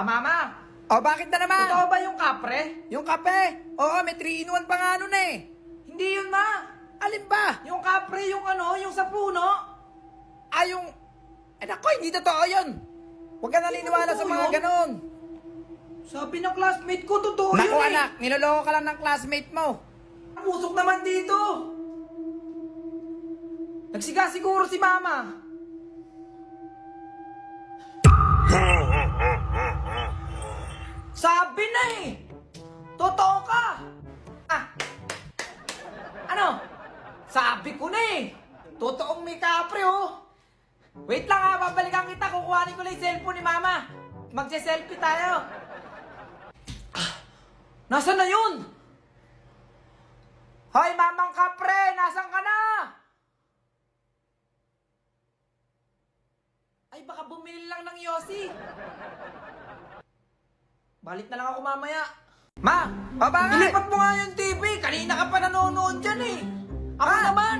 Mama? O, bakit na naman? Totoo ba yung kapre? Yung kape? Oo, may 3-in-1 pa nga nun eh. Hindi yun, ma. Alin ba? Yung kapre, yung yung sa puno. Yung... Nako, hindi totoo yun. Huwag ka naniniwala sa mga yun? ganon. Sabi ng classmate ko, totoo Naku yun anak, niloloko ka lang ng classmate mo. Ang usok naman dito. Nagsiga siguro si mama. Sabi na eh. Totoo ka. Ano? Sabi ko na eh. Totoong may kapre oh. Wait lang babalikan kita. Kukuhanin ko lang yung cellphone ni mama. Magse-selfie tayo. Nasaan na yun? Hoy, mamang kapre! Nasaan ka na? Ay, baka bumili lang ng Yossi. Balik na lang ako mamaya. Ma! Bakit? Ilipat mo nga yung TV. Kanina ka pa nanonood dyan eh. Ako naman.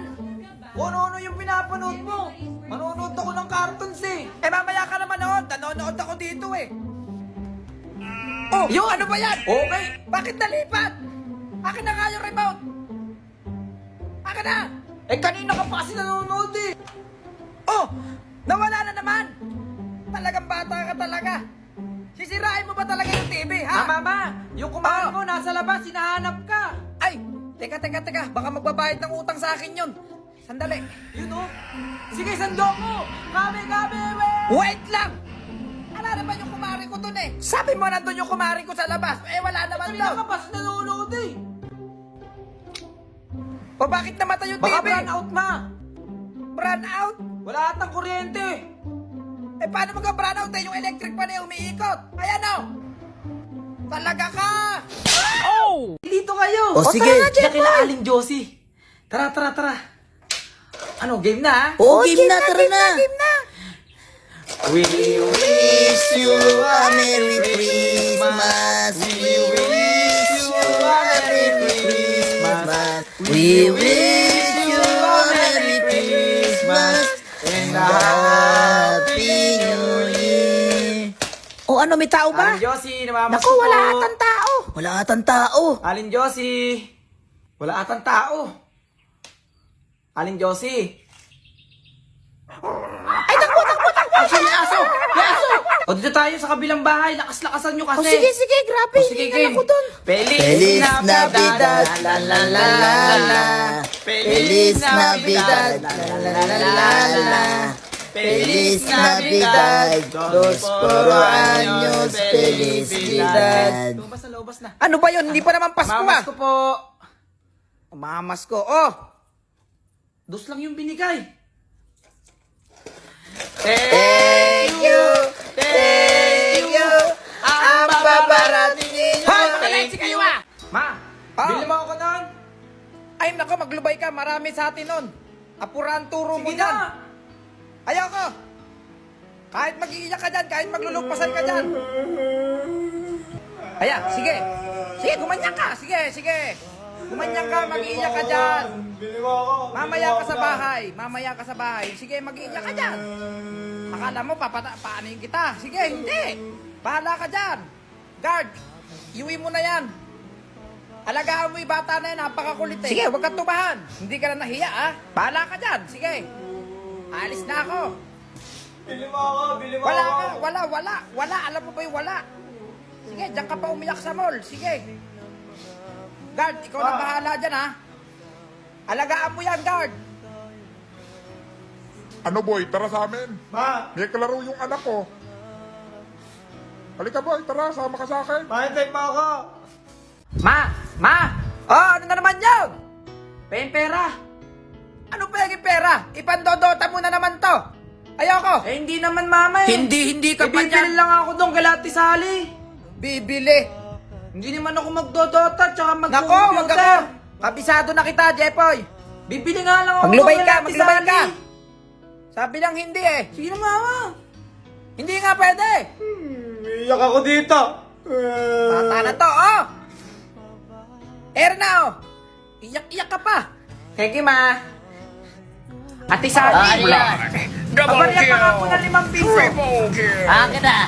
Kung ano yung pinapanood mo. Manonood ako ng cartoons eh. Mamaya ka naman noon. Nanonood ako dito eh. Oh, Yun! ano ba yan? Okay. Bakit nalipat? Akin na nga yung remote. Akin na. Kanina ka pa kasi nanonood eh. Oh, nawala na naman. Talagang bata ka talaga. Sisirain mo ba talaga yung TV, ha? Mama, yung kumain mo nasa labas, hinahanap ka. Ay, teka. Baka magbabayad ng utang sa akin yun. Sandali. Yun oh. Sige, sandok mo. Kami, we. Wait lang. Ala naman yung kumari ko dun eh. Sabi mo nandun yung kumari ko sa labas. Wala naman Kanina daw. ka pa nanonood eh. O bakit namatay yung Baka TV? brand out, ma. Brand out? Wala atang kuryente. Paano magka-brand out eh? Yung electric pa na yung umiikot. Ayan o. Talaga ka. Oh! Dito kayo. O, sige. Tara na, Diyan kila Aling Josie. Tara. Ano, game na ha? Oo, game na, tara na. Game na. We wish you a Merry Christmas. We wish you a Merry Christmas. We wish you a Merry Christmas And and a Happy New Year. O ano, may tao ba? Aling Josie, namamas Naku, ko wala po. atang tao. Wala atang tao. Aling Josie. Wala atang tao. Aling Josie. Ay, takbo. May aso! O dito tayo sa kabilang bahay. Lakas-lakasan nyo kasi. O sige, grabe. Sige, Hindi game. ako dun. Feliz Navidad. la la la la la. Feliz Navidad, la la la la la. Feliz Navidad, prospero años, felicidad. Lumabas na. Ano ba yun? Hindi pa naman Pasko Mamas ah. ko po. Mamas ko. Oh. Dos lang yung binigay. Thank you. Ang babarating ninyo. Hoy, pakalaysi kayo ah. Ma, bili mo ako nun. Ay nako, maglubay ka. Marami sa atin nun. Apurahan turo mo Sige dyan. na. Ayoko. Kahit mag-iiyak ka dyan, kahit maglulugpasan ka dyan. Sige. Sige, gumanyan ka. Sige. Gumanyan ka, mag-iiyak ka dyan. Mamaya ka sa bahay. Sige, mag-iiyak ka dyan. Akala mo, paanoin kita. Sige, hindi. Bahala ka dyan. Guard, iuwi mo na yan. Alagaan mo yung bata na yan, napakakulit eh. Sige, huwag kang tumahan. Hindi ka na nahiya ah. Bahala ka dyan. Sige. Alis na ako. Bili mo ako. Wala. Alam mo ba yung wala? Sige, diyan ka pa umiyak sa mall. Sige. Guard, ikaw na bahala dyan ha. Alagaan mo yan, guard. Ano boy, tara sa amin. Ma, May kalaro yung anak ko. Halika boy, tara, sama ka sa akin. mahintay pa ako. Ma! Oh, ano na naman yun? Pera. Ano pa yung pera? Ipandodota mo na naman to. Ayoko. Hindi naman, mama eh. Hindi ka pa Bibili dyan. lang ako doon kay Ate Sally. Bibili. Hindi naman ako magdodota tsaka Nako, wag mag-computer. ako. Kabisado na kita, Jepoy. Bibili nga lang ako Maglubay doon kay ka, Ate maglubay ka. Sally. Sabi lang hindi eh. Sige na, mama. Hindi nga pwede. Iyak ako dito. Bata na to, oh. na, oh. Iyak-iyak ka pa. Keke, ma. Ate Sally. Ano yan? Pabariyak pa nga po ng 5 piso. Akin na.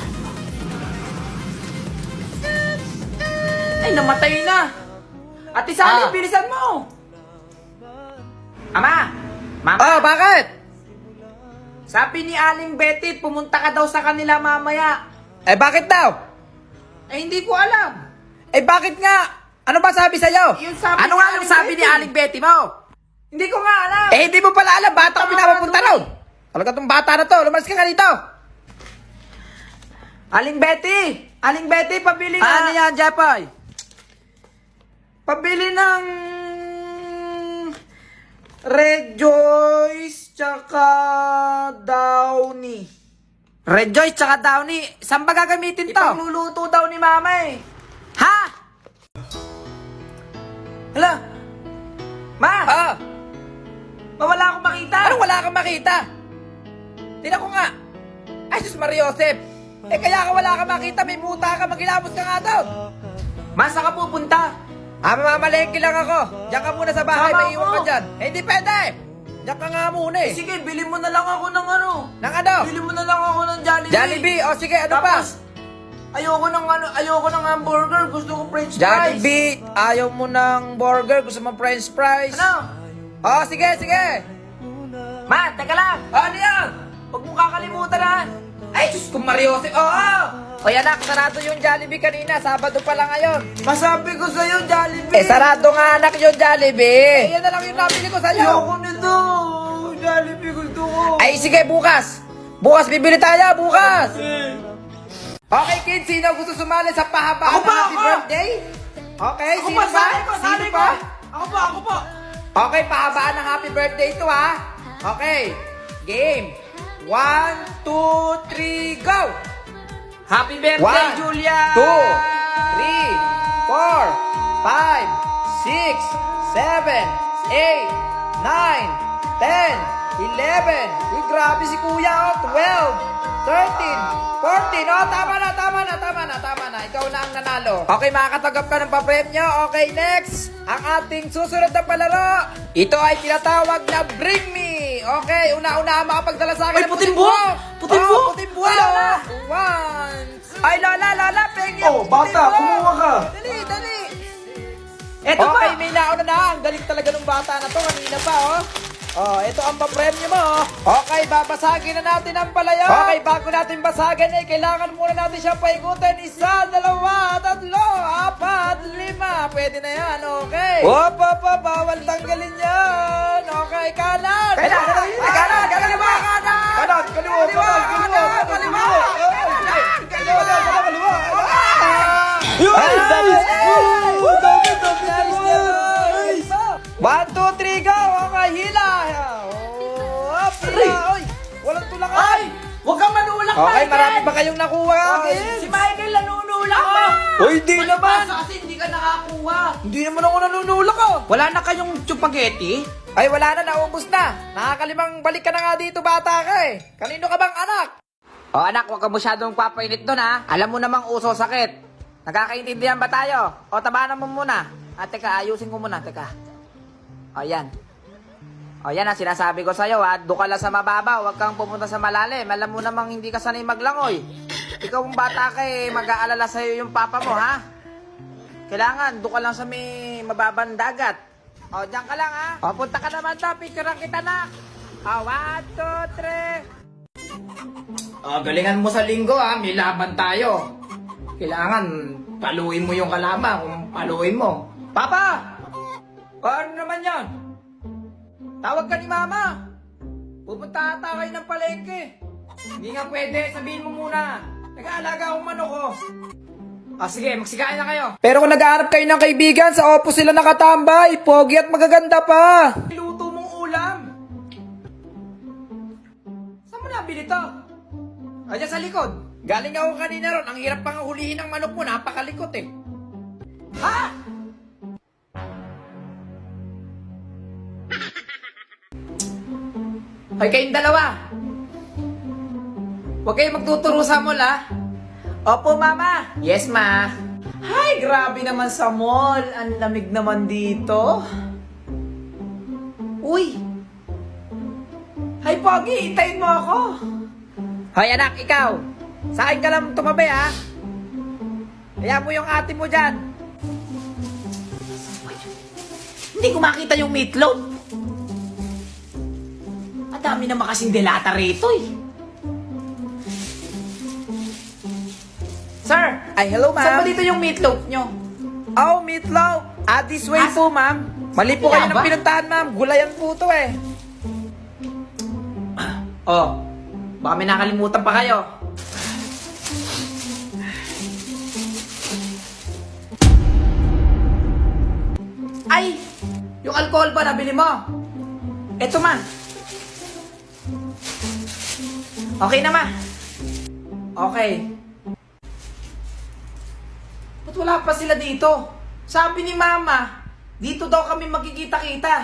Ay, namatay na. Ate Sally, Ah. bilisan mo. Ama! Mama! Oh, bakit? Sabi ni Aling Betty, pumunta ka daw sa kanila mamaya. Eh, bakit daw? Eh, hindi ko alam. Eh, bakit nga? Ano ba sabi sa'yo? Yung sabi Ano ni nga Aling yung sabi ni Betty. Aling Betty mo? Hindi ko nga alam. Eh, hindi mo pala alam. Bata ko Tama pinapapunta nga, raw. Talaga tong bata na to. Lumalas ka dito. Aling Betty! Aling Betty, pabili na. Ano yan, Jepoy? Pabili ng... Rejoice, tsaka Downy. Rejoice tsaka Downy. Saan ba gagamitin to? Ipagluluto daw ni Mama eh. Ha? Hala! Ma! Ah, Wala akong makita. anong wala kang makita? Tingnan ko nga. Ay, sus Maria Josep. Eh, kaya ka wala kang makita. May muta ka. Magilamos ka nga daw. Ma, saan ka pupunta? Mamalengke lang ako. Diyan ka muna sa bahay. Sama May iwan ako. ka dyan. Eh, hindi pwede. Diyan ka nga muna eh. Sige, bili mo na lang ako ng ano. Nang ano? Bili mo na lang ako ng Jollibee. Jollibee. O sige, ano pa? Tapos, ayoko ng hamburger. Gusto ko french fries. Jollibee. Ayaw mo ng burger. Gusto mo french fries. Ano? Oh, sige, sige. Ma, teka lang. Ano yan? Huwag mong kakalimutan ha. Ay, Diyos kong Maria Josep. Oo. Oy anak, sarado yung Jollibee kanina. Sabado pa lang ngayon. Masabi ko sa'yo, Jollibee. Eh, sarado nga anak yung Jollibee. Eh, yan na lang yung nabili ko sa'yo. Ayoko nito. Jollibee gusto ko. Ay, sige, bukas. Bukas, bibili tayo, bukas. Okay, kids, sino gusto sumali sa pahabaan Ako pa, ng happy ako. birthday? Okay, Ako sino pa, pa? sali ko, Sino sali ko. pa? Ako pa. Okay, pahabaan ng happy birthday ito, ha? Okay, game. 1, 2, 3, go! Happy birthday, 1, Julia. 2, 3, 4, 5, 6, 7, 8, 9, 10, 11. Uy, grabe si kuya, oh. 12, 13, 14. Oh, tama na. Ikaw na ang nanalo. Okay, makakatanggap ka ng papremyo. Okay, next. Ang ating susunod na palaro. Ito ay tinatawag na Bring Me. Okay, una-una makapagdala sa akin. Ay, ng puting buhok! Puting buhok! Puting buhok! Ay, Lola! One. Ay, Lola, pengi Oh, bata, kumuha ka. Dali. Eto pa. Okay, may nauna na. Ang galing talaga ng bata na to. Kanina pa, oh. Oh, ito ang papremyo mo, oh. Okay, babasagin na natin ang palayo. Okay, bago natin basagin, kailangan muna natin siyang paikutin. 1, 2, 3, 4, 5. Pwede na yan, okay. Bawal tanggalin yan. Okay, kanan. Kanan. Kaliwa. One, two, three, go! Okay, hila! Up, hila! Oy, walang tulakan! Ay! Huwag kang manulak, Okay, Michael! marami pa kayong nakuha. Si Michael nanunulak ko! Uy, di naman! Kasi hindi ka nakakuha. Hindi naman ako nanunulak oh. Wala na kayong spaghetti? Ay, wala na, naubos na. Nakakalimang balik ka na nga dito, bata ka eh. Kanino ka bang anak? Oh, anak, huwag ka masyadong papainit doon ha. Alam mo namang uso sakit. Nakakaintindihan ba tayo? O, tabanan mo muna. Teka, ayusin ko muna, teka. O, yan. O, yan ang sinasabi ko sa'yo ha. Doon ka lang sa mababa, huwag kang pumunta sa malalim. Alam mo namang hindi ka sanay maglangoy. Ikaw ang bata ka eh, mag-aalala sa'yo yung papa mo ha. Kailangan, doon ka lang sa may mababang dagat. O, dyan ka lang ha. O, punta ka naman to, picturean kita na. O, 1, 2, 3. Galingan mo sa linggo ha, may laban tayo. Kailangan, paluin mo yung kalaban kung paluin mo. Papa! Ano naman yan? Tawag ka ni Mama. Pupunta ata kayo ng palengke. Hindi nga pwede, sabihin mo muna. Nag-aalaga akong manok ko. Sige, magsikain na kayo. Pero kung nag-aarap kayo ng kaibigan, sa opos sila nakatambay. Pogi at magaganda pa. Luto mong ulam. Saan mo nabili to? Diyan sa likod. Galing ako kanina ron. Ang hirap pang hulihin ng manok mo. Napakalikot eh. Ha? Hoy kayong dalawa. Huwag kayong magtuturo sa mall, ha? Opo, Mama. Yes, Ma. Ay, grabe naman sa mall. Ang lamig naman dito. Uy. Hay, Pogi, hintayin mo ako. Hoy, anak, ikaw. Sa akin ka lang tumabi, ha? Kaya mo yung ate mo dyan. Hindi ko makita yung meatloaf. Ang dami naman kasing delata rito eh. Sir! Ay, hello, ma'am. Saan ba dito yung meatloaf nyo? Oh, meatloaf. This way po, ma'am. Mali po kayo Kaya ng ba? pinuntahan, ma'am. Gulayan po to eh. Oh, baka may nakalimutan pa kayo. Ay! Yung alcohol ba nabili mo? Eto ma. Okay na ma. Okay. Ba't wala pa sila dito? Sabi ni mama, dito daw kami magkikita-kita.